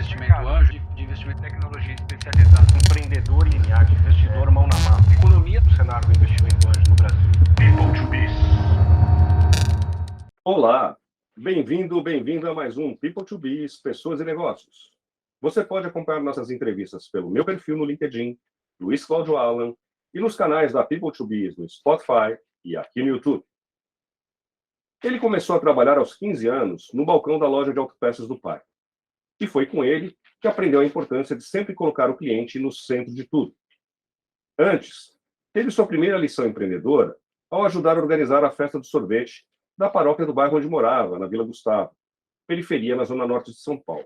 investimento anjo, de investimento em tecnologia especializada, empreendedor linear, de investidor mão na massa, economia do cenário do investimento anjo no Brasil. People to Biz. Olá, bem-vindo a mais um People to Biz, Pessoas e Negócios. Você pode acompanhar nossas entrevistas pelo meu perfil no LinkedIn, Luiz Cláudio Alan, e nos canais da People to Biz no Spotify e aqui no YouTube. Ele começou a trabalhar aos 15 anos no balcão da loja de autopeças do pai. E foi com ele que aprendeu a importância de sempre colocar o cliente no centro de tudo. Antes, teve sua primeira lição empreendedora ao ajudar a organizar a festa do sorvete da paróquia do bairro onde morava, na Vila Gustavo, periferia na zona norte de São Paulo.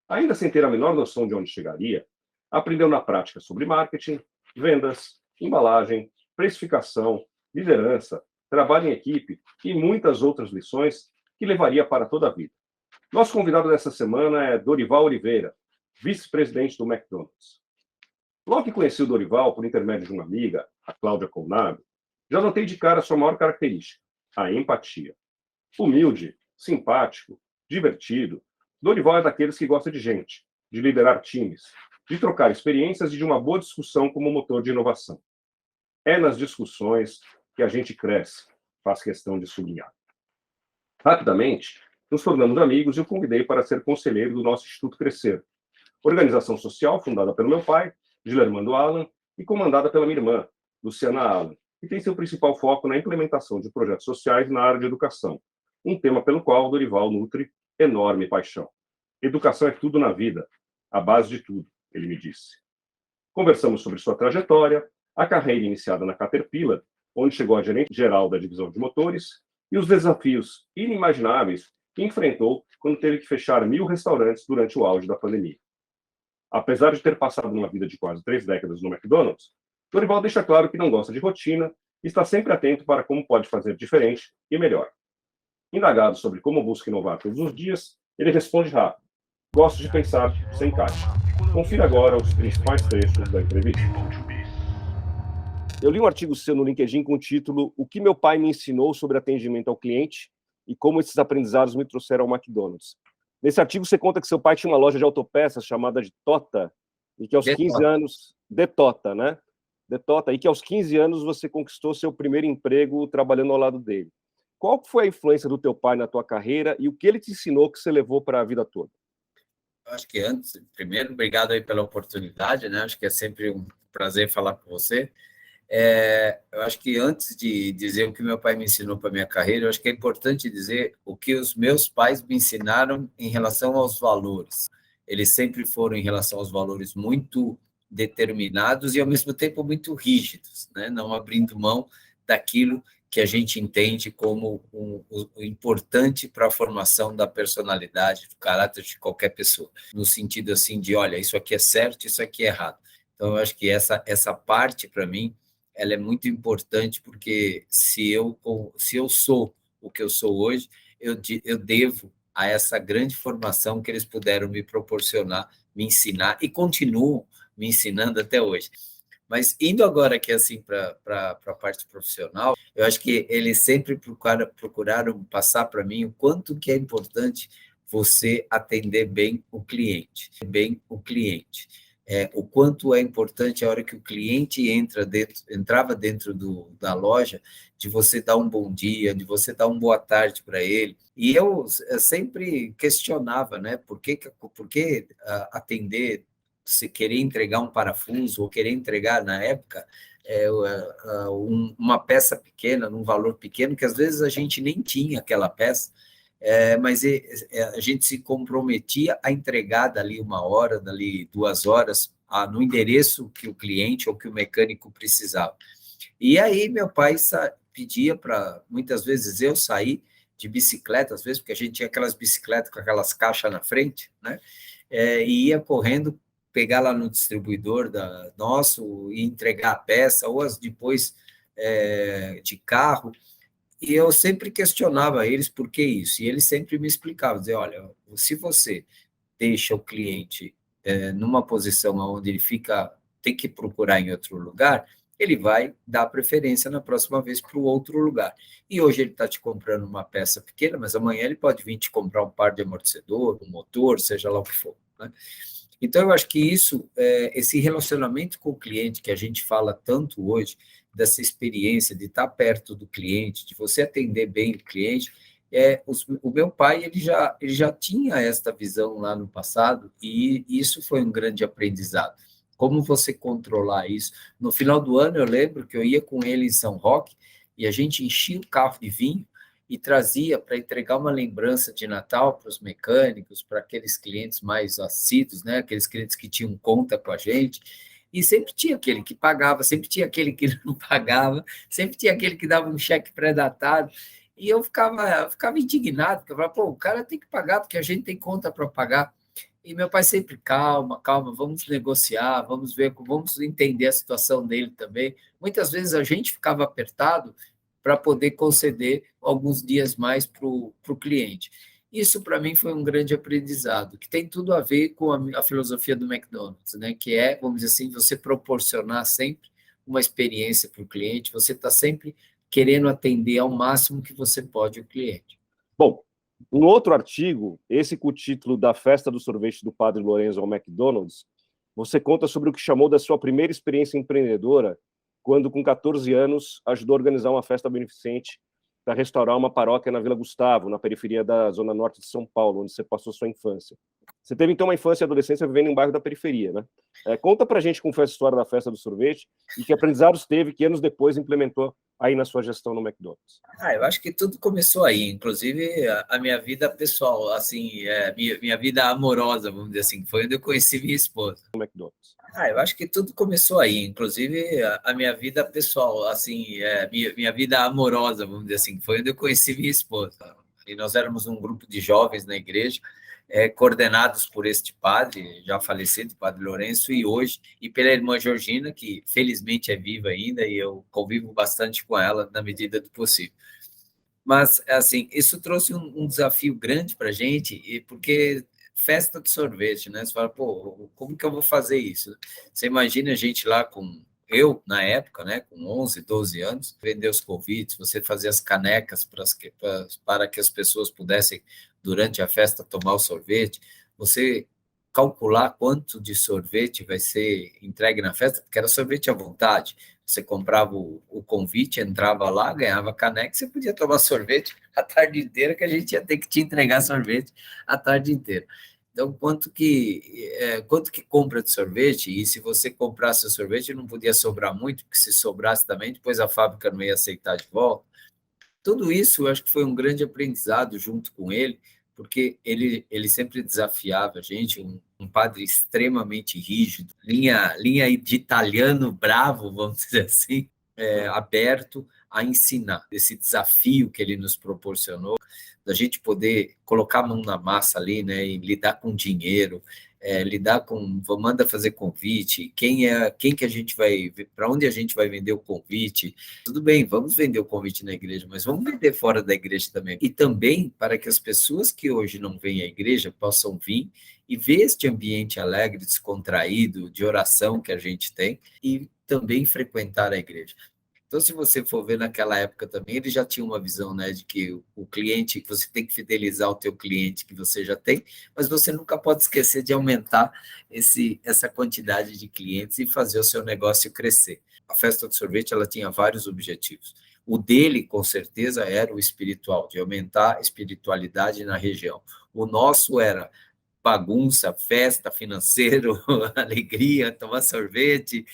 Ainda sem ter a menor noção de onde chegaria, aprendeu na prática sobre marketing, vendas, embalagem, precificação, liderança, trabalho em equipe e muitas outras lições que levaria para toda a vida. Nosso convidado dessa semana é Dorival Oliveira, vice-presidente do McDonald's. Logo que conheci o Dorival por intermédio de uma amiga, a Cláudia Colnago, já notei de cara a sua maior característica, a empatia. Humilde, simpático, divertido, Dorival é daqueles que gosta de gente, de liderar times, de trocar experiências e de uma boa discussão como motor de inovação. É nas discussões que a gente cresce, faz questão de sublinhar. Rapidamente, nos tornamos amigos e o convidei para ser conselheiro do nosso Instituto Crescer, organização social fundada pelo meu pai, Gilermando Alan, e comandada pela minha irmã, Luciana Alan, que tem seu principal foco na implementação de projetos sociais na área de educação, um tema pelo qual o Dorival nutre enorme paixão. Educação é tudo na vida, a base de tudo, ele me disse. Conversamos sobre sua trajetória, a carreira iniciada na Caterpillar, onde chegou a gerente-geral da divisão de motores, e os desafios inimagináveis que enfrentou quando teve que fechar 1.000 restaurantes durante o auge da pandemia. Apesar de ter passado uma vida de quase 3 décadas no McDonald's, Dorival deixa claro que não gosta de rotina e está sempre atento para como pode fazer diferente e melhor. Indagado sobre como busca inovar todos os dias, ele responde rápido. Gosto de pensar sem caixa. Confira agora os principais trechos da entrevista. Eu li um artigo seu no LinkedIn com o título O que meu pai me ensinou sobre atendimento ao cliente e como esses aprendizados me trouxeram ao McDonald's. Nesse artigo você conta que seu pai tinha uma loja de autopeças chamada de Tota e que aos 15 anos... Detota, né? Detota, e que aos 15 anos você conquistou seu primeiro emprego trabalhando ao lado dele. Qual foi a influência do teu pai na tua carreira e o que ele te ensinou que você levou para a vida toda? Acho que antes, primeiro, obrigado aí pela oportunidade, né? Acho que é sempre um prazer falar com você. Eu acho que antes de dizer o que meu pai me ensinou para a minha carreira, eu acho que é importante dizer o que os meus pais me ensinaram em relação aos valores. Eles sempre foram, em relação aos valores, muito determinados e, ao mesmo tempo, muito rígidos, né? Não abrindo mão daquilo que a gente entende como o importante para a formação da personalidade, do caráter de qualquer pessoa, no sentido assim de, olha, isso aqui é certo, isso aqui é errado. Então, eu acho que essa parte, para mim, ela é muito importante, porque se eu sou o que eu sou hoje, eu devo a essa grande formação que eles puderam me proporcionar, me ensinar, e continuam me ensinando até hoje. Mas indo agora aqui assim para a parte profissional, eu acho que eles sempre procuraram passar para mim o quanto que é importante você atender bem o cliente, o quanto é importante a hora que o cliente entrava dentro da loja, de você dar um bom dia, de você dar uma boa tarde para ele. E eu sempre questionava, né, por que atender, se querer entregar um parafuso ou querer entregar, na época, uma peça pequena, num valor pequeno, que às vezes a gente nem tinha aquela peça, mas a gente se comprometia a entregar dali 1 hora, dali 2 horas, no endereço que o cliente ou que o mecânico precisava. E aí meu pai pedia para, muitas vezes, eu sair de bicicleta, às vezes, porque a gente tinha aquelas bicicletas com aquelas caixas na frente, né? E ia correndo, pegar lá no distribuidor nosso e entregar a peça, ou depois de carro. E eu sempre questionava eles por que isso, e eles sempre me explicavam, dizia, olha, se você deixa o cliente numa posição onde ele tem que procurar em outro lugar, ele vai dar preferência na próxima vez para o outro lugar. E hoje ele está te comprando uma peça pequena, mas amanhã ele pode vir te comprar um par de amortecedor, um motor, seja lá o que for, né? Então, eu acho que isso, esse relacionamento com o cliente que a gente fala tanto hoje, dessa experiência de estar perto do cliente, de você atender bem o cliente, o meu pai ele já tinha esta visão lá no passado e isso foi um grande aprendizado. Como você controlar isso? No final do ano, eu lembro que eu ia com ele em São Roque e a gente enchia o carro de vinho e trazia para entregar uma lembrança de Natal para os mecânicos, para aqueles clientes mais assíduos, né? Aqueles clientes que tinham conta com a gente. E sempre tinha aquele que pagava, sempre tinha aquele que não pagava, sempre tinha aquele que dava um cheque pré-datado. E eu ficava indignado, porque eu falava, pô, o cara tem que pagar, porque a gente tem conta para pagar. E meu pai sempre, calma, calma, vamos negociar, vamos ver, vamos entender a situação dele também. Muitas vezes a gente ficava apertado para poder conceder alguns dias mais para o cliente. Isso, para mim, foi um grande aprendizado, que tem tudo a ver com a filosofia do McDonald's, né? Que é, vamos dizer assim, você proporcionar sempre uma experiência para o cliente, você está sempre querendo atender ao máximo que você pode o cliente. Bom, um outro artigo, esse com o título da Festa do Sorvete do Padre Lorenzo ao McDonald's, você conta sobre o que chamou da sua primeira experiência empreendedora, quando, com 14 anos, ajudou a organizar uma festa beneficente para restaurar uma paróquia na Vila Gustavo, na periferia da Zona Norte de São Paulo, onde você passou sua infância. Você teve, então, uma infância e adolescência vivendo em um bairro da periferia, né? Conta pra gente como foi essa história da Festa do Sorvete e que aprendizados teve que anos depois implementou aí na sua gestão no McDonald's. Eu acho que tudo começou aí, inclusive a minha vida pessoal, assim, minha vida amorosa, vamos dizer assim, foi onde eu conheci minha esposa. No McDonald's. Eu acho que tudo começou aí, inclusive a minha vida pessoal, assim, minha vida amorosa, vamos dizer assim, foi onde eu conheci minha esposa. E nós éramos um grupo de jovens na igreja, coordenados por este padre, já falecido, padre Lourenço, e hoje, e pela irmã Georgina, que felizmente é viva ainda, e eu convivo bastante com ela na medida do possível. Mas, assim, isso trouxe um desafio grande para a gente, porque festa de sorvete, né? Você fala, pô, como que eu vou fazer isso? Você imagina a gente lá eu, na época, né, com 11, 12 anos, vender os convites, você fazer as canecas para que as pessoas pudessem, durante a festa, tomar o sorvete, você calcular quanto de sorvete vai ser entregue na festa, porque era sorvete à vontade. Você comprava o convite, entrava lá, ganhava caneca, você podia tomar sorvete a tarde inteira, que a gente ia ter que te entregar sorvete a tarde inteira. Então, quanto que compra de sorvete? E se você comprasse o sorvete, não podia sobrar muito, porque se sobrasse também, depois a fábrica não ia aceitar de volta. Tudo isso, eu acho que foi um grande aprendizado junto com ele, porque ele sempre desafiava a gente, um padre extremamente rígido, linha de italiano bravo, vamos dizer assim, aberto a ensinar. Esse desafio que ele nos proporcionou, da gente poder colocar a mão na massa ali, né, e lidar com dinheiro, lidar com, manda fazer convite, quem que a gente vai, para onde a gente vai vender o convite. Tudo bem, vamos vender o convite na igreja, mas vamos vender fora da igreja também. E também para que as pessoas que hoje não vêm à igreja possam vir e ver este ambiente alegre, descontraído, de oração que a gente tem, e também frequentar a igreja. Então, se você for ver naquela época também, ele já tinha uma visão, né, de que o cliente, que você tem que fidelizar o teu cliente que você já tem, mas você nunca pode esquecer de aumentar essa quantidade de clientes e fazer o seu negócio crescer. A festa do sorvete, ela tinha vários objetivos. O dele, com certeza, era o espiritual, de aumentar a espiritualidade na região. O nosso era bagunça, festa, financeiro, alegria, tomar sorvete,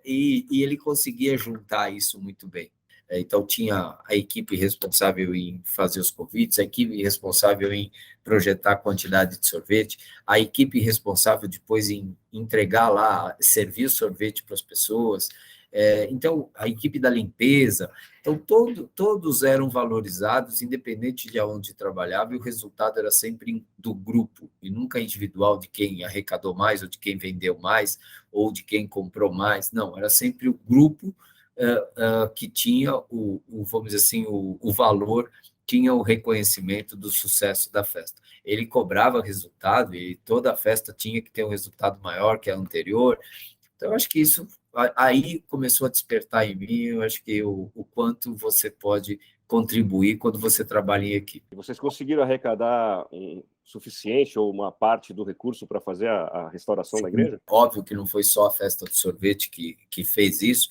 e ele conseguia juntar isso muito bem. Então, tinha a equipe responsável em fazer os convites, a equipe responsável em projetar a quantidade de sorvete, a equipe responsável depois em entregar lá, servir o sorvete para as pessoas, então, a equipe da limpeza. Então, todos eram valorizados, independente de onde trabalhava, e o resultado era sempre do grupo, e nunca individual de quem arrecadou mais, ou de quem vendeu mais, ou de quem comprou mais. Não, era sempre o grupo que tinha, vamos dizer assim, o valor, tinha o reconhecimento do sucesso da festa. Ele cobrava resultado, e toda a festa tinha que ter um resultado maior que a anterior. Então, eu acho que isso aí começou a despertar em mim, eu acho que o quanto você pode contribuir quando você trabalha em equipe. Vocês conseguiram arrecadar suficiente ou uma parte do recurso para fazer a restauração da igreja? Óbvio que não foi só a festa do sorvete que fez isso,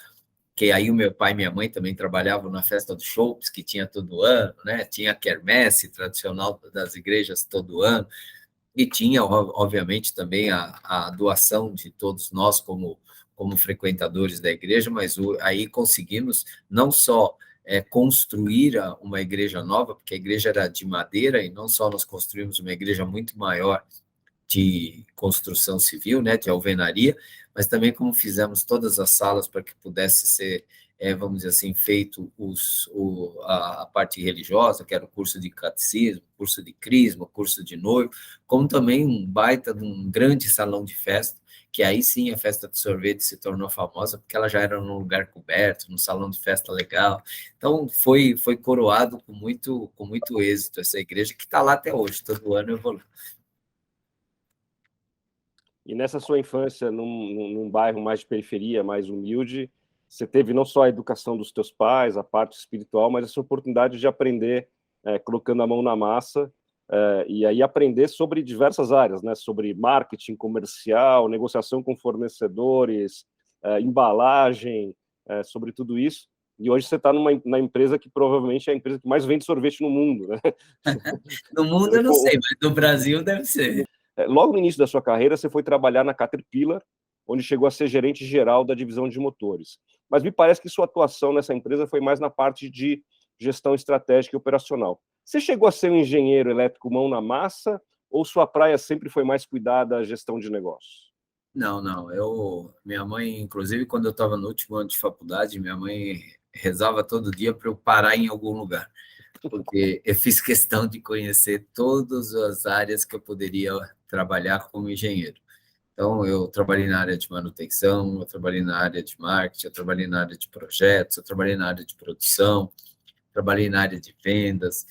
que aí o meu pai e minha mãe também trabalhavam na festa do Chopes, que tinha todo ano, né? Tinha a quermesse tradicional das igrejas todo ano, e tinha, obviamente, também a doação de todos nós como frequentadores da igreja, mas aí conseguimos não só construir uma igreja nova, porque a igreja era de madeira, e não só nós construímos uma igreja muito maior de construção civil, né, de alvenaria, mas também como fizemos todas as salas para que pudesse ser, vamos dizer assim, feito a parte religiosa, que era o curso de catecismo, curso de crisma, curso de noivo, como também um baita de um grande salão de festa, que aí sim a festa de sorvete se tornou famosa, porque ela já era num lugar coberto, num salão de festa legal. Então, foi coroado com muito êxito essa igreja, que está lá até hoje, todo ano evolui. E nessa sua infância, num bairro mais de periferia, mais humilde, você teve não só a educação dos teus pais, a parte espiritual, mas essa oportunidade de aprender colocando a mão na massa, e aí aprender sobre diversas áreas, né? Sobre marketing comercial, negociação com fornecedores, embalagem, sobre tudo isso. E hoje você está na empresa que provavelmente é a empresa que mais vende sorvete no mundo, né? No mundo eu não sei, mas no Brasil deve ser. Logo no início da sua carreira, você foi trabalhar na Caterpillar, onde chegou a ser gerente geral da divisão de motores. Mas me parece que sua atuação nessa empresa foi mais na parte de gestão estratégica e operacional. Você chegou a ser um engenheiro elétrico mão na massa, ou sua praia sempre foi mais cuidar da gestão de negócios? Não. Minha mãe, inclusive, quando eu estava no último ano de faculdade, minha mãe rezava todo dia para eu parar em algum lugar, porque eu fiz questão de conhecer todas as áreas que eu poderia trabalhar como engenheiro. Então, eu trabalhei na área de manutenção, eu trabalhei na área de marketing, eu trabalhei na área de projetos, eu trabalhei na área de produção, trabalhei na área de vendas,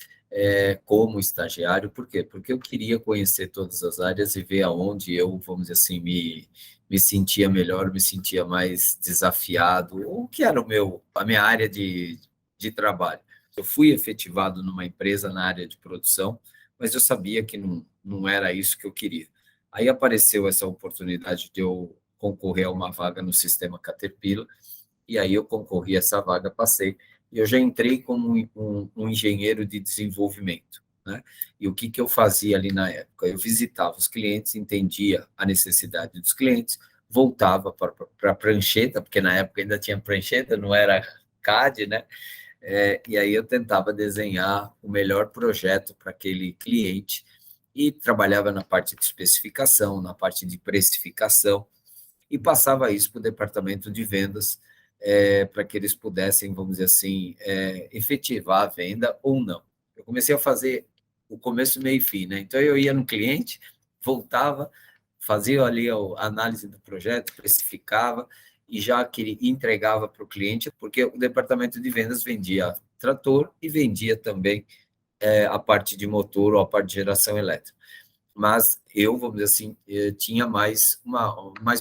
como estagiário. Por quê? Porque eu queria conhecer todas as áreas e ver aonde eu, vamos dizer assim, me sentia melhor, me sentia mais desafiado, o que era a minha área de trabalho. Eu fui efetivado numa empresa na área de produção, mas eu sabia que não era isso que eu queria. Aí apareceu essa oportunidade de eu concorrer a uma vaga no sistema Caterpillar, e aí eu concorri a essa vaga, passei, e eu já entrei como um engenheiro de desenvolvimento, né? E o que eu fazia ali na época? Eu visitava os clientes, entendia a necessidade dos clientes, voltava para a prancheta, porque na época ainda tinha prancheta, não era CAD, né? E aí eu tentava desenhar o melhor projeto para aquele cliente, e trabalhava na parte de especificação, na parte de precificação, e passava isso para o departamento de vendas, para que eles pudessem, vamos dizer assim, efetivar a venda ou não. Eu comecei a fazer o começo, meio e fim, né? Então, eu ia no cliente, voltava, fazia ali a análise do projeto, precificava, e já entregava para o cliente, porque o departamento de vendas vendia trator e vendia também a parte de motor ou a parte de geração elétrica. Mas eu, vamos dizer assim, tinha mais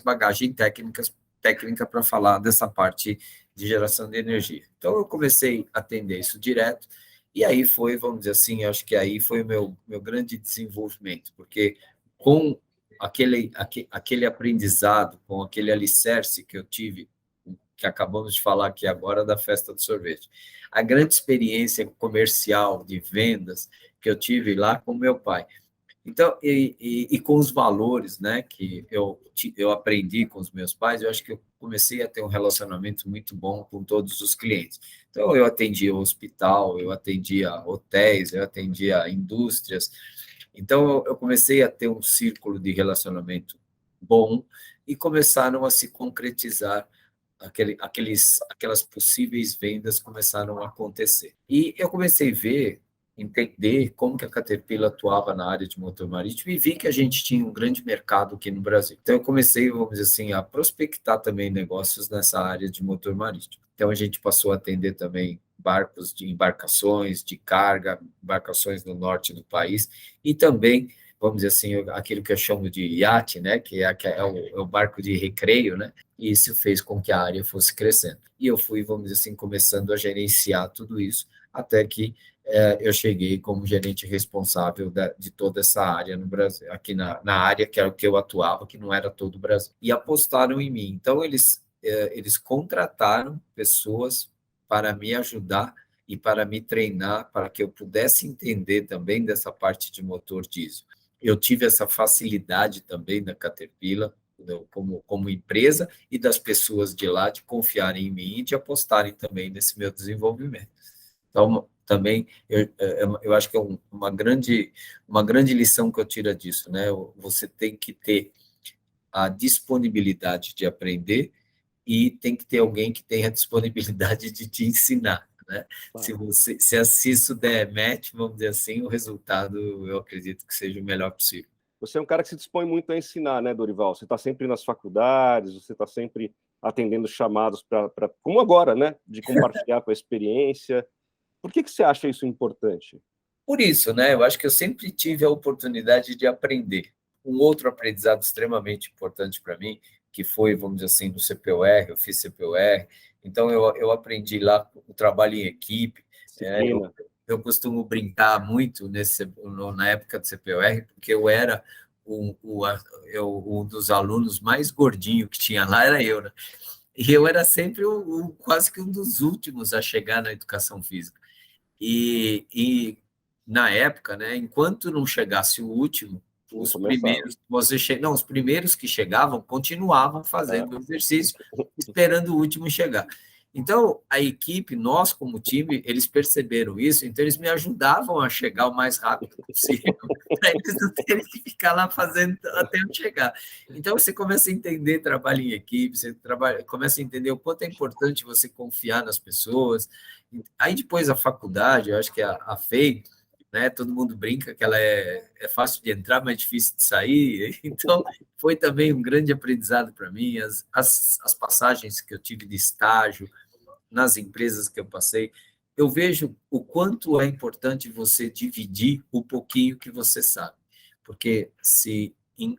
bagagem técnica para falar dessa parte de geração de energia. Então, eu comecei a atender isso direto, e aí foi, vamos dizer assim, acho que aí foi o meu grande desenvolvimento, porque com aquele aprendizado, com aquele alicerce que eu tive, que acabamos de falar aqui agora da festa do sorvete, a grande experiência comercial de vendas que eu tive lá com meu pai. Então, e com os valores, né, que eu aprendi com os meus pais, eu acho que eu comecei a ter um relacionamento muito bom com todos os clientes. Então, eu atendia hospital, eu atendia hotéis, eu atendia indústrias. Então, eu comecei a ter um círculo de relacionamento bom, e começaram a se concretizar aquelas possíveis vendas começaram a acontecer. E eu comecei a entender como que a Caterpillar atuava na área de motor marítimo, e vi que a gente tinha um grande mercado aqui no Brasil. Então, eu comecei, vamos dizer assim, a prospectar também negócios nessa área de motor marítimo. Então, a gente passou a atender também barcos de embarcações de carga, embarcações no norte do país, e também, vamos dizer assim, aquilo que eu chamo de iate, né, que é o barco de recreio, né, e isso fez com que a área fosse crescendo. E eu fui, vamos dizer assim, começando a gerenciar tudo isso, até que eu cheguei como gerente responsável de toda essa área no Brasil, aqui na área que era o que eu atuava, que não era todo o Brasil, e apostaram em mim. Então, eles contrataram pessoas para me ajudar e para me treinar, para que eu pudesse entender também dessa parte de motor diesel. Eu tive essa facilidade também da Caterpillar, como empresa, e das pessoas de lá de confiarem em mim e de apostarem também nesse meu desenvolvimento. Então, também, eu acho que é uma grande lição que eu tiro disso, né? Você tem que ter a disponibilidade de aprender e tem que ter alguém que tenha a disponibilidade de te ensinar, né? Se isso der match, vamos dizer assim, o resultado, eu acredito que seja o melhor possível. Você é um cara que se dispõe muito a ensinar, né, Dorival? Você está sempre nas faculdades, você está sempre atendendo chamados para, como agora, né, de compartilhar com a experiência. Por que você acha isso importante? Por isso, né? Eu acho que eu sempre tive a oportunidade de aprender. Um outro aprendizado extremamente importante para mim, que foi, vamos dizer assim, no CPOR, eu fiz CPOR, então eu aprendi lá o trabalho em equipe. Eu costumo brincar muito na época do CPOR, porque eu era um dos alunos mais gordinhos que tinha lá, era eu, né? E eu era sempre quase que um dos últimos a chegar na educação física. E na época, né, enquanto não chegasse o último, os primeiros que chegavam continuavam fazendo o exercício, esperando o último chegar. Então, a equipe, nós como time, eles perceberam isso, então eles me ajudavam a chegar o mais rápido possível, para eles não terem que ficar lá fazendo até eu chegar. Então, você começa a entender trabalho em equipe, começa a entender o quanto é importante você confiar nas pessoas. Aí, depois, a faculdade, eu acho que a FEI, né, todo mundo brinca que ela é fácil de entrar, mas difícil de sair. Então, foi também um grande aprendizado para mim. As passagens que eu tive de estágio, nas empresas que eu passei, eu vejo o quanto é importante você dividir o pouquinho que você sabe. Porque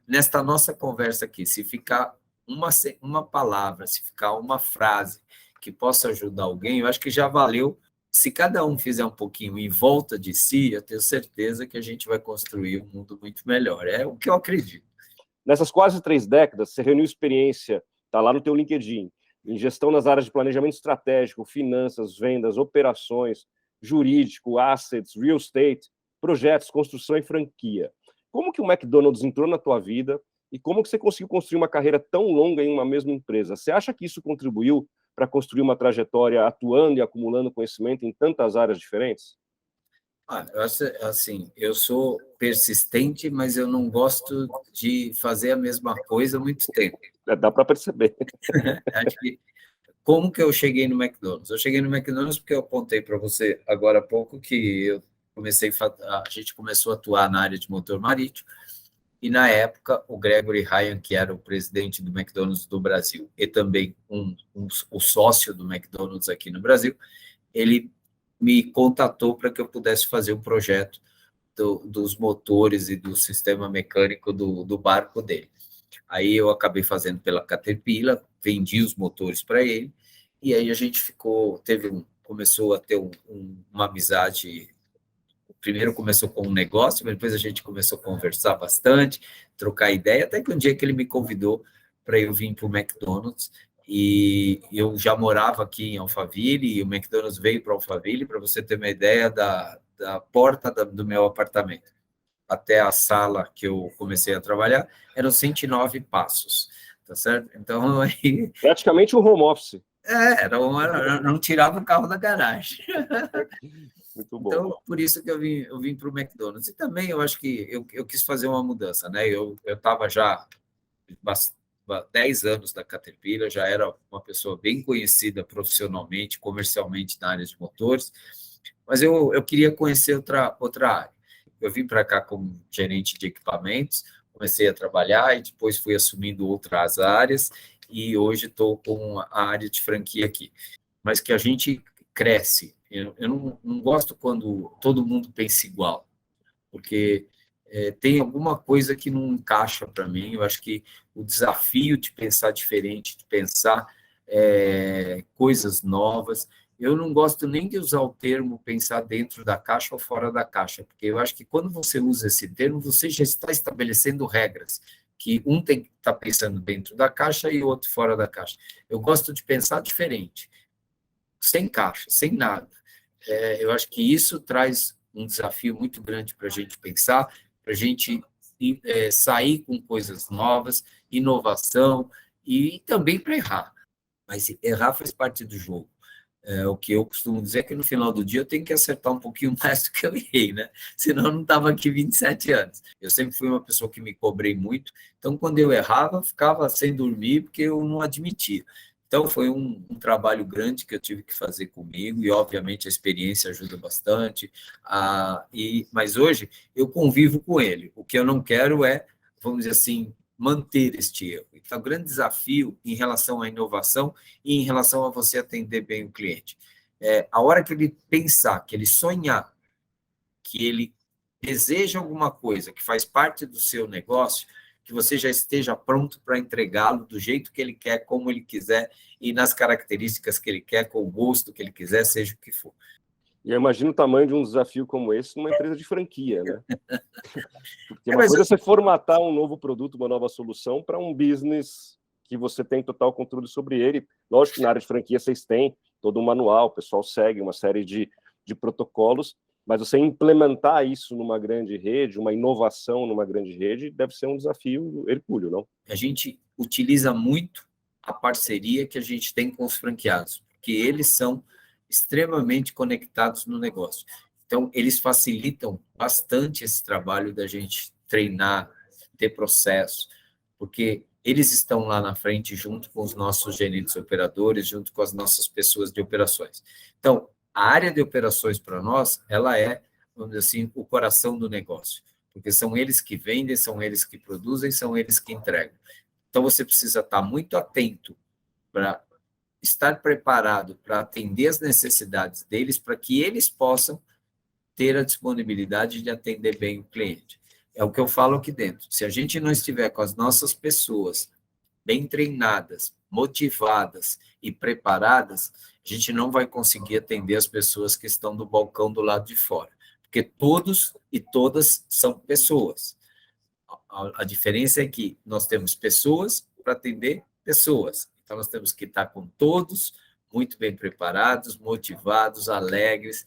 nesta nossa conversa aqui, se ficar uma palavra, se ficar uma frase que possa ajudar alguém, eu acho que já valeu. Se cada um fizer um pouquinho em volta de si, eu tenho certeza que a gente vai construir um mundo muito melhor. É o que eu acredito. Nessas quase 3 décadas, você reuniu experiência, está lá no teu LinkedIn, em gestão nas áreas de planejamento estratégico, finanças, vendas, operações, jurídico, assets, real estate, projetos, construção e franquia. Como que o McDonald's entrou na tua vida e como que você conseguiu construir uma carreira tão longa em uma mesma empresa? Você acha que isso contribuiu para construir uma trajetória atuando e acumulando conhecimento em tantas áreas diferentes? Eu acho, assim, eu sou persistente, mas eu não gosto de fazer a mesma coisa há muito tempo. Dá para perceber. Acho que, como que eu cheguei no McDonald's? Eu cheguei no McDonald's porque eu apontei para você agora há pouco que a gente começou a atuar na área de motor marítimo, e na época o Gregory Ryan, que era o presidente do McDonald's do Brasil e também o sócio do McDonald's aqui no Brasil, ele me contatou para que eu pudesse fazer o projeto dos motores e do sistema mecânico do barco dele. Aí eu acabei fazendo pela Caterpillar, vendi os motores para ele, e aí a gente começou a ter uma amizade. Primeiro começou com um negócio, mas depois a gente começou a conversar bastante, trocar ideia, até que um dia que ele me convidou para eu vir para o McDonald's, e eu já morava aqui em Alphaville, e o McDonald's veio para Alphaville, para você ter uma ideia da porta do meu apartamento até a sala que eu comecei a trabalhar, eram 109 passos, tá certo? Então, aí... Praticamente um home office. Não tirava o carro da garagem. Muito bom. Então, por isso que eu vim para o McDonald's. E também eu acho que eu quis fazer uma mudança, né? Eu estava já 10 anos da Caterpillar, já era uma pessoa bem conhecida profissionalmente, comercialmente na área de motores, mas eu queria conhecer outra área. Eu vim para cá como gerente de equipamentos, comecei a trabalhar e depois fui assumindo outras áreas e hoje estou com a área de franquia aqui. Mas que a gente cresce. Eu não gosto quando todo mundo pensa igual, porque tem alguma coisa que não encaixa para mim. Eu acho que o desafio de pensar diferente, de pensar coisas novas, eu não gosto nem de usar o termo pensar dentro da caixa ou fora da caixa, porque eu acho que quando você usa esse termo, você já está estabelecendo regras, que um tem que estar pensando dentro da caixa e o outro fora da caixa. Eu gosto de pensar diferente, sem caixa, sem nada. Eu acho que isso traz um desafio muito grande para a gente pensar, para a gente sair com coisas novas, inovação, e também para errar. Mas errar faz parte do jogo. O que eu costumo dizer é que no final do dia eu tenho que acertar um pouquinho mais do que eu errei, né? Senão eu não estava aqui 27 anos. Eu sempre fui uma pessoa que me cobrei muito, então quando eu errava, eu ficava sem dormir porque eu não admitia. Então foi um trabalho grande que eu tive que fazer comigo e, obviamente, a experiência ajuda bastante. Mas hoje eu convivo com ele. O que eu não quero é, vamos dizer assim, manter este erro. Então, o grande desafio em relação à inovação e em relação a você atender bem o cliente. A hora que ele pensar, que ele sonhar, que ele deseja alguma coisa que faz parte do seu negócio, que você já esteja pronto para entregá-lo do jeito que ele quer, como ele quiser, e nas características que ele quer, com o gosto que ele quiser, seja o que for. E eu imagino o tamanho de um desafio como esse numa empresa de franquia, né? Porque uma coisa é você formatar um novo produto, uma nova solução para um business que você tem total controle sobre ele. Lógico que na área de franquia vocês têm todo um manual, o pessoal segue uma série de protocolos, mas você implementar isso numa grande rede, uma inovação numa grande rede, deve ser um desafio hercúleo, não? A gente utiliza muito a parceria que a gente tem com os franqueados, porque eles são extremamente conectados no negócio. Então, eles facilitam bastante esse trabalho da gente treinar, ter processo, porque eles estão lá na frente junto com os nossos gerentes operadores, junto com as nossas pessoas de operações. Então, a área de operações para nós, ela é, vamos dizer assim, o coração do negócio, porque são eles que vendem, são eles que produzem, são eles que entregam. Então, você precisa estar muito atento para estar preparado para atender as necessidades deles, para que eles possam ter a disponibilidade de atender bem o cliente. É o que eu falo aqui dentro. Se a gente não estiver com as nossas pessoas bem treinadas, motivadas e preparadas, a gente não vai conseguir atender as pessoas que estão do balcão do lado de fora. Porque todos e todas são pessoas. A diferença é que nós temos pessoas para atender pessoas. Então, nós temos que estar com todos muito bem preparados, motivados, alegres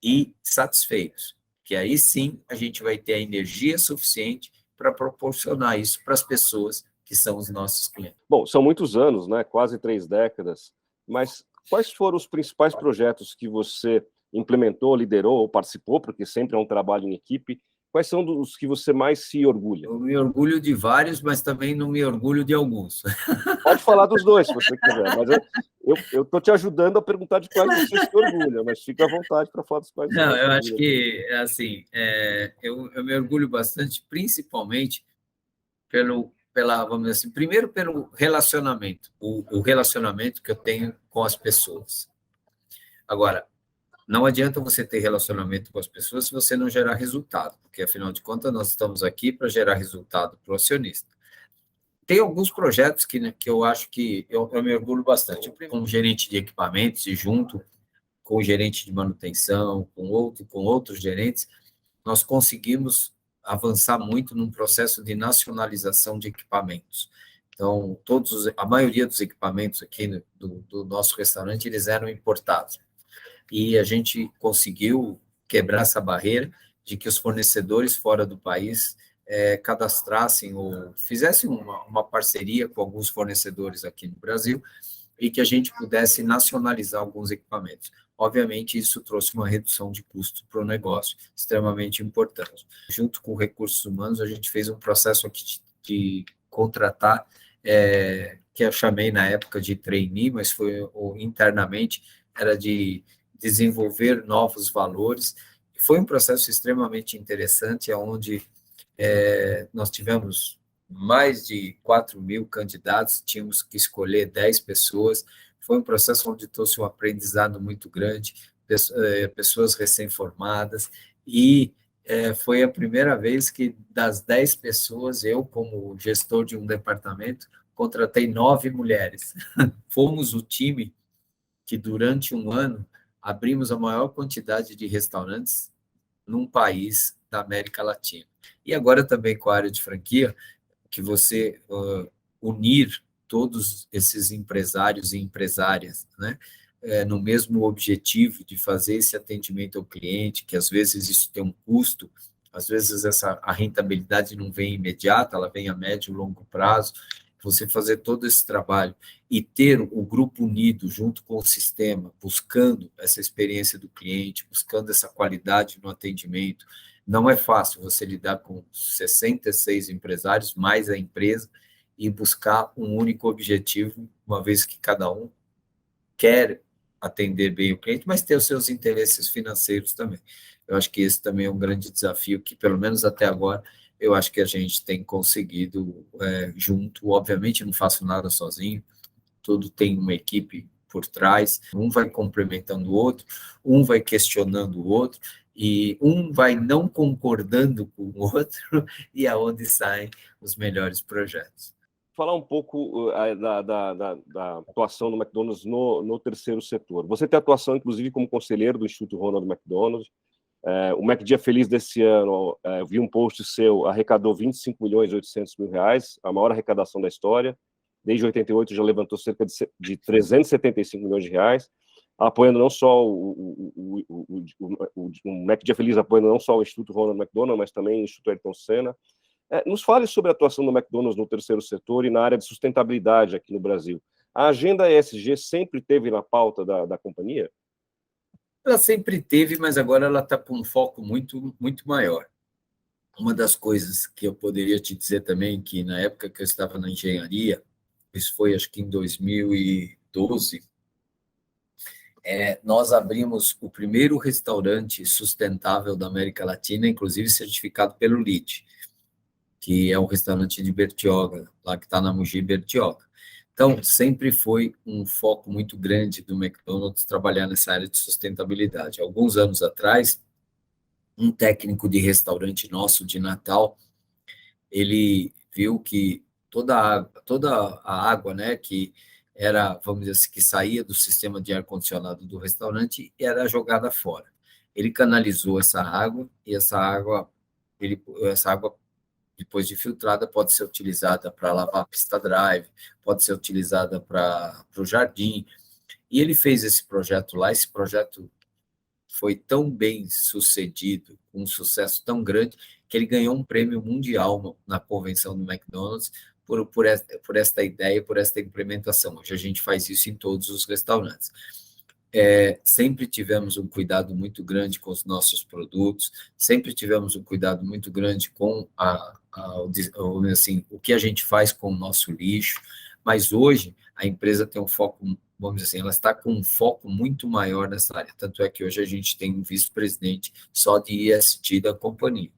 e satisfeitos. Que aí sim a gente vai ter a energia suficiente para proporcionar isso para as pessoas que são os nossos clientes. Bom, são muitos anos, né? Quase 3 décadas. Mas quais foram os principais projetos que você implementou, liderou ou participou, porque sempre é um trabalho em equipe? Quais são os que você mais se orgulha? Eu me orgulho de vários, mas também não me orgulho de alguns. Pode falar dos dois, se você quiser, mas eu estou te ajudando a perguntar de quais você se orgulha, mas fica à vontade para falar dos quais você Não, se eu orgulha. acho que, assim, eu me orgulho bastante, principalmente vamos dizer assim, primeiro pelo relacionamento, o relacionamento que eu tenho com as pessoas. Agora, não adianta você ter relacionamento com as pessoas se você não gerar resultado, porque, afinal de contas, nós estamos aqui para gerar resultado para o acionista. Tem alguns projetos que eu acho que eu me orgulho bastante. Como gerente de equipamentos e junto com o gerente de manutenção, com outros gerentes, nós conseguimos avançar muito num processo de nacionalização de equipamentos. Então, a maioria dos equipamentos aqui do nosso restaurante, eles eram importados. E a gente conseguiu quebrar essa barreira de que os fornecedores fora do país cadastrassem ou fizessem uma parceria com alguns fornecedores aqui no Brasil e que a gente pudesse nacionalizar alguns equipamentos. Obviamente, isso trouxe uma redução de custo para o negócio, extremamente importante. Junto com recursos humanos, a gente fez um processo aqui de contratar, que eu chamei na época de trainee, mas foi internamente, era de desenvolver novos valores. Foi um processo extremamente interessante, onde nós tivemos mais de 4.000 candidatos, tínhamos que escolher 10 pessoas. Foi um processo onde trouxe um aprendizado muito grande, pessoas recém-formadas, e foi a primeira vez que, das 10 pessoas, eu, como gestor de um departamento, contratei 9 mulheres. Fomos o time que durante um ano abrimos a maior quantidade de restaurantes num país da América Latina. E agora também com a área de franquia, que você unir todos esses empresários e empresárias, né, no mesmo objetivo de fazer esse atendimento ao cliente, que às vezes isso tem um custo, às vezes a rentabilidade não vem imediata, ela vem a médio e longo prazo. Você fazer todo esse trabalho e ter o grupo unido junto com o sistema, buscando essa experiência do cliente, buscando essa qualidade no atendimento. Não é fácil você lidar com 66 empresários, mais a empresa, e buscar um único objetivo, uma vez que cada um quer atender bem o cliente, mas ter os seus interesses financeiros também. Eu acho que esse também é um grande desafio que, pelo menos até agora, eu acho que a gente tem conseguido junto. Obviamente, não faço nada sozinho, tudo tem uma equipe por trás, um vai complementando o outro, um vai questionando o outro, e um vai não concordando com o outro, e aonde saem os melhores projetos. Falar um pouco da atuação do McDonald's no terceiro setor. Você tem atuação, inclusive, como conselheiro do Instituto Ronald McDonald. O McDia Feliz desse ano, eu vi um post seu, arrecadou 25 milhões e 800 mil reais, a maior arrecadação da história. Desde 88 já levantou cerca de 375 milhões de reais, apoiando não só o McDia Feliz, apoiando não só o Instituto Ronald McDonald, mas também o Instituto Ayrton Senna. Nos fale sobre a atuação do McDonald's no terceiro setor e na área de sustentabilidade aqui no Brasil. A agenda ESG sempre teve na pauta da companhia? Ela sempre teve, mas agora ela está com um foco muito, muito maior. Uma das coisas que eu poderia te dizer também, que na época que eu estava na engenharia, isso foi acho que em 2012, nós abrimos o primeiro restaurante sustentável da América Latina, inclusive certificado pelo LEED, que é um restaurante de Bertioga, lá que está na Mogi Bertioga. Então, sempre foi um foco muito grande do McDonald's trabalhar nessa área de sustentabilidade. Alguns anos atrás, um técnico de restaurante nosso de Natal, ele viu que toda a água, né, que era, vamos dizer assim, que saía do sistema de ar-condicionado do restaurante, era jogada fora. Ele canalizou essa água, e essa água, depois de filtrada, pode ser utilizada para lavar a pista drive, pode ser utilizada para o jardim. E ele fez esse projeto lá, esse projeto foi tão bem sucedido, com um sucesso tão grande, que ele ganhou um prêmio mundial na convenção do McDonald's por esta ideia, por esta implementação. Hoje a gente faz isso em todos os restaurantes. Sempre tivemos um cuidado muito grande com os nossos produtos, sempre tivemos um cuidado muito grande com assim, o que a gente faz com o nosso lixo, mas hoje a empresa tem um foco, vamos dizer assim, ela está com um foco muito maior nessa área, tanto é que hoje a gente tem um vice-presidente só de ESG da companhia.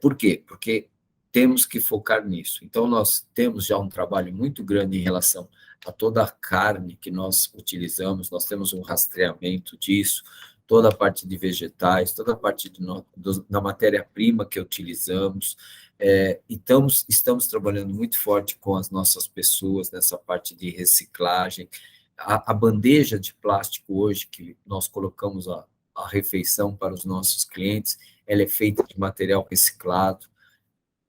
Por quê? Porque temos que focar nisso. Então, nós temos já um trabalho muito grande em relação a toda a carne que nós utilizamos, nós temos um rastreamento disso, toda a parte de vegetais, toda a parte da matéria-prima que utilizamos. Estamos trabalhando muito forte com as nossas pessoas nessa parte de reciclagem. A bandeja de plástico hoje, que nós colocamos a refeição para os nossos clientes, ela é feita de material reciclado.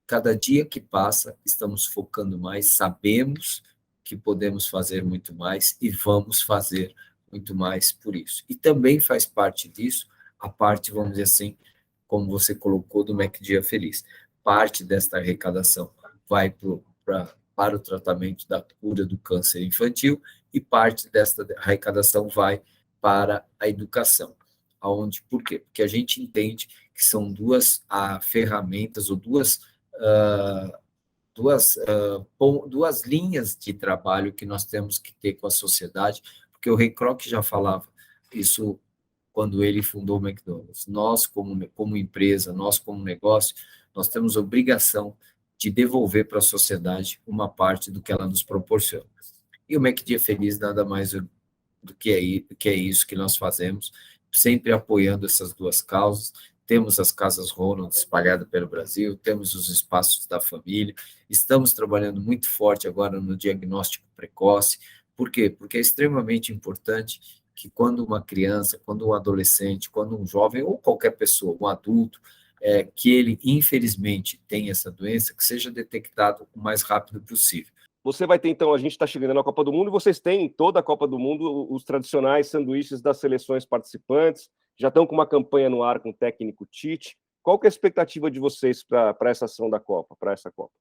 Cada dia que passa, estamos focando mais, sabemos que podemos fazer muito mais e vamos fazer muito mais por isso. E também faz parte disso a parte, vamos dizer assim, como você colocou, do McDia Feliz. Parte desta arrecadação vai para o tratamento da cura do câncer infantil e parte desta arrecadação vai para a educação. Por quê? Porque a gente entende que são duas ferramentas ou duas linhas de trabalho que nós temos que ter com a sociedade, porque o Ray Kroc já falava isso quando ele fundou o McDonald's. Nós, como empresa, nós, como negócio, nós temos a obrigação de devolver para a sociedade uma parte do que ela nos proporciona. E o McDia Feliz nada mais do que é isso que nós fazemos, sempre apoiando essas duas causas. Temos as casas Ronald espalhadas pelo Brasil, temos os espaços da família, estamos trabalhando muito forte agora no diagnóstico precoce, Por quê? Porque é extremamente importante que quando uma criança, quando um adolescente, quando um jovem ou qualquer pessoa, um adulto, que ele infelizmente tem essa doença, que seja detectado o mais rápido possível. Você vai ter, então, a gente está chegando na Copa do Mundo, e vocês têm em toda a Copa do Mundo os tradicionais sanduíches das seleções participantes, já estão com uma campanha no ar com o técnico Tite. Qual que é a expectativa de vocês para essa ação da Copa, para essa Copa?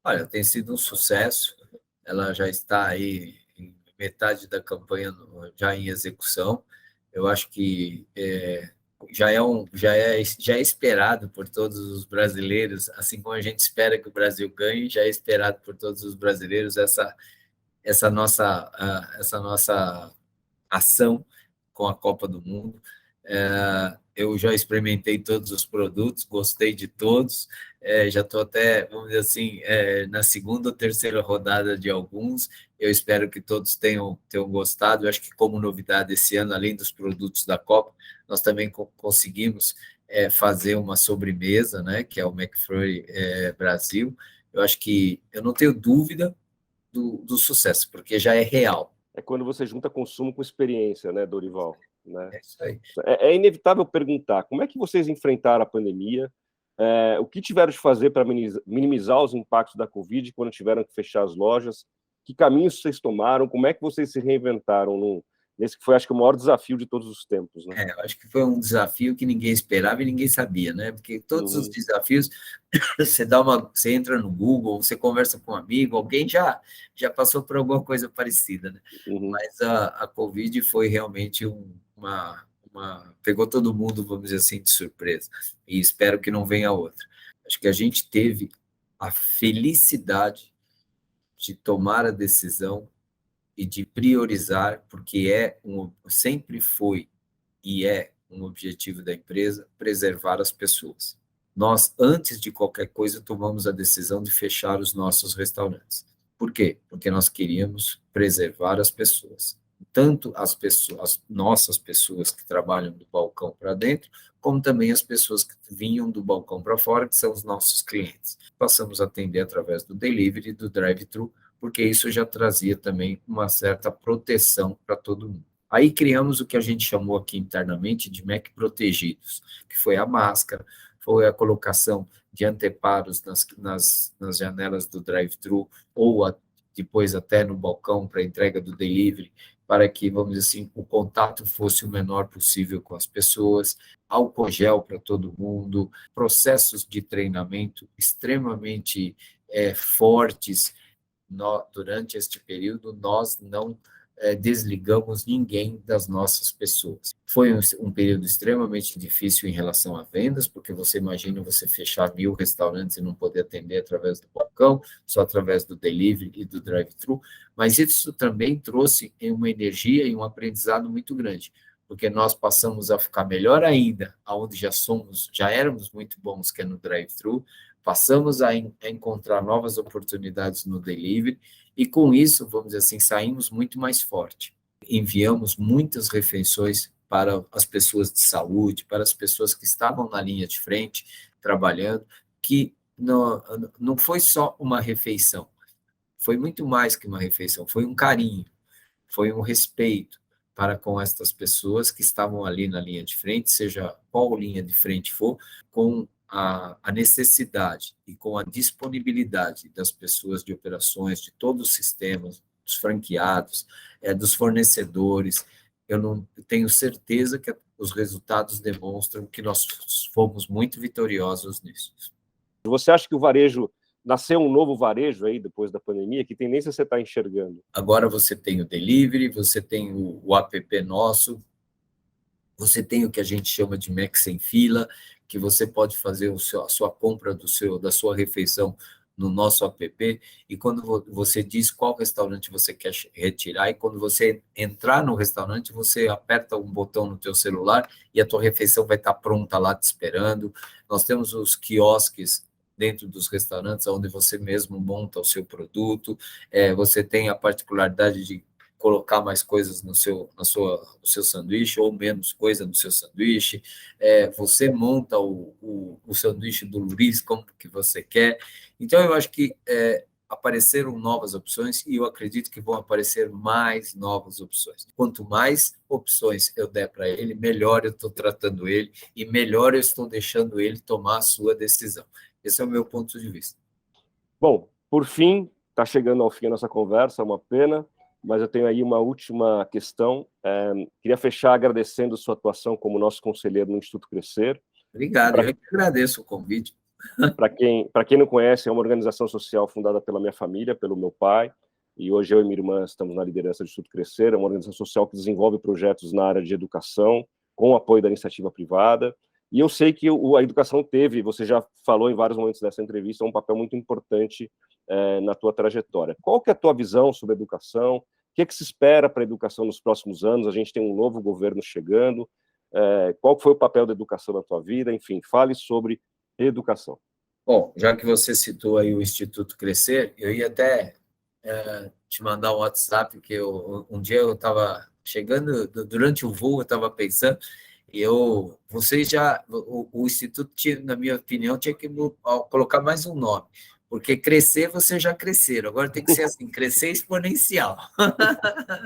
Olha, tem sido um sucesso, ela já está aí em metade da campanha já em execução. Eu acho que já é esperado por todos os brasileiros, assim como a gente espera que o Brasil ganhe, já é esperado por todos os brasileiros essa nossa ação com a Copa do Mundo. Eu já experimentei todos os produtos, gostei de todos, já estou até, vamos dizer assim, na segunda ou terceira rodada de alguns. Eu espero que todos tenham gostado. Eu acho que, como novidade esse ano, além dos produtos da Copa, nós também conseguimos fazer uma sobremesa, né, que é o McFlurry Brasil. Eu acho que eu não tenho dúvida do sucesso, porque já é real. É quando você junta consumo com experiência, né, Dorival? Né? É isso aí. É inevitável perguntar, como é que vocês enfrentaram a pandemia? O que tiveram de fazer para minimizar os impactos da Covid quando tiveram que fechar as lojas? Que caminhos vocês tomaram? Como é que vocês se reinventaram nesse que foi, acho que, o maior desafio de todos os tempos, né? Eu acho que foi um desafio que ninguém esperava e ninguém sabia, né? Porque todos os desafios, você entra no Google, você conversa com um amigo, alguém já passou por alguma coisa parecida, né? Mas a Covid foi realmente pegou todo mundo, vamos dizer assim, de surpresa. E espero que não venha outra. Acho que a gente teve a felicidade de tomar a decisão e de priorizar, porque sempre foi e é um objetivo da empresa preservar as pessoas. Nós, antes de qualquer coisa, tomamos a decisão de fechar os nossos restaurantes. Por quê? Porque nós queríamos preservar as pessoas. Tanto as nossas pessoas que trabalham do balcão para dentro, como também as pessoas que vinham do balcão para fora, que são os nossos clientes. Passamos a atender através do delivery e do drive-thru, porque isso já trazia também uma certa proteção para todo mundo. Aí criamos o que a gente chamou aqui internamente de MEC protegidos, que foi a máscara, foi a colocação de anteparos nas janelas do drive-thru, ou depois até no balcão para entrega do delivery, para que, vamos dizer assim, o contato fosse o menor possível com as pessoas, álcool gel para todo mundo, processos de treinamento extremamente fortes. Durante este período, nós não desligamos ninguém das nossas pessoas. Foi um período extremamente difícil em relação a vendas, porque você imagina você fechar 1.000 restaurantes e não poder atender através do balcão, só através do delivery e do drive-thru, mas isso também trouxe uma energia e um aprendizado muito grande, porque nós passamos a ficar melhor ainda, aonde já éramos muito bons, que é no drive-thru, passamos a encontrar novas oportunidades no delivery, e com isso, vamos dizer assim, saímos muito mais forte. Enviamos muitas refeições para as pessoas de saúde, para as pessoas que estavam na linha de frente, trabalhando, que não foi só uma refeição, foi muito mais que uma refeição, foi um carinho, foi um respeito para com estas pessoas que estavam ali na linha de frente, seja qual linha de frente for, com a necessidade e com a disponibilidade das pessoas de operações, de todos os sistemas, dos franqueados, dos fornecedores. Eu tenho certeza que os resultados demonstram que nós fomos muito vitoriosos nisso. Você acha que o varejo, nasceu um novo varejo aí depois da pandemia? Que tendência você está enxergando? Agora você tem o delivery, você tem o app nosso, você tem o que a gente chama de Mac sem fila, que você pode fazer a sua compra da sua refeição no nosso app, e quando você diz qual restaurante você quer retirar, e quando você entrar no restaurante, você aperta um botão no teu celular e a tua refeição vai estar pronta lá te esperando. Nós temos os quiosques dentro dos restaurantes, onde você mesmo monta o seu produto, você tem a particularidade de colocar mais coisas no seu sanduíche ou menos coisa no seu sanduíche, você monta o sanduíche do Luiz como que você quer. Então, eu acho que apareceram novas opções e eu acredito que vão aparecer mais novas opções. Quanto mais opções eu der para ele, melhor eu estou tratando ele e melhor eu estou deixando ele tomar a sua decisão. Esse é o meu ponto de vista. Bom, por fim, está chegando ao fim a nossa conversa, é uma pena, mas eu tenho aí uma última questão. Queria fechar agradecendo sua atuação como nosso conselheiro no Instituto Crescer. Obrigado, eu que agradeço o convite. Para quem não conhece, é uma organização social fundada pela minha família, pelo meu pai, e hoje eu e minha irmã estamos na liderança do Instituto Crescer. É uma organização social que desenvolve projetos na área de educação, com o apoio da iniciativa privada, e eu sei que a educação teve, você já falou em vários momentos dessa entrevista, um papel muito importante na tua trajetória. Qual que é a tua visão sobre a educação? O que é que se espera para a educação nos próximos anos? A gente tem um novo governo chegando. Qual foi o papel da educação na tua vida? Enfim, fale sobre educação. Bom, já que você citou aí o Instituto Crescer, eu ia até te mandar um WhatsApp, que um dia eu estava chegando, durante o voo eu estava pensando, o Instituto, na minha opinião, tinha que colocar mais um nome, porque crescer, vocês já cresceram, agora tem que ser assim, crescer exponencial.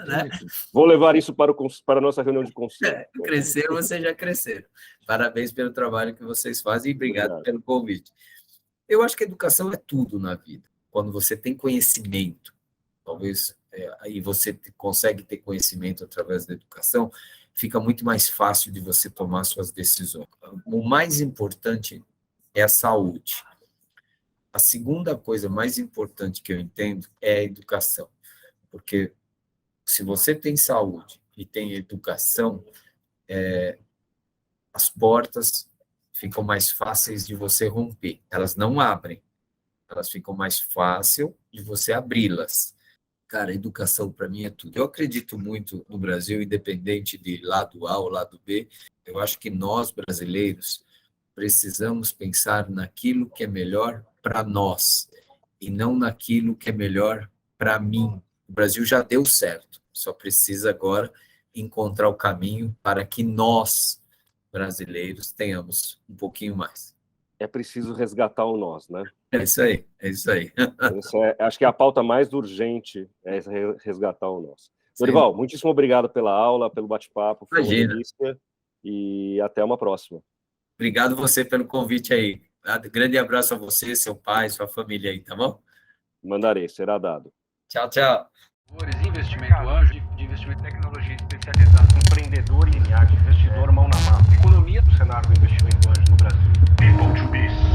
Né? Vou levar isso para a nossa reunião de conselho. Cresceram, vocês já cresceram. Parabéns pelo trabalho que vocês fazem e obrigado pelo convite. Eu acho que a educação é tudo na vida. Quando você tem conhecimento, talvez aí você consegue ter conhecimento através da educação, fica muito mais fácil de você tomar suas decisões. O mais importante é a saúde. A segunda coisa mais importante que eu entendo é a educação, porque se você tem saúde e tem educação, as portas ficam mais fáceis de você romper. Elas não abrem, elas ficam mais fácil de você abri-las. Cara, a educação para mim é tudo. Eu acredito muito no Brasil, independente de lado A ou lado B. Eu acho que nós, brasileiros, precisamos pensar naquilo que é melhor para nós e não naquilo que é melhor para mim. O Brasil já deu certo, só precisa agora encontrar o caminho para que nós, brasileiros, tenhamos um pouquinho mais. É preciso resgatar o nós, né? É isso aí, é isso aí. Acho que é a pauta mais urgente, é resgatar o nós. Dorival, muitíssimo obrigado pela aula, pelo bate-papo, foi uma delícia, e até uma próxima. Obrigado você pelo convite aí. Grande abraço a você, seu pai, sua família aí, tá bom? Mandarei, será dado. Tchau, tchau. Investimento anjo, de investimento em tecnologia especializada, empreendedor linear, investidor mão na massa. Economia do cenário do investimento anjo no Brasil. People to be.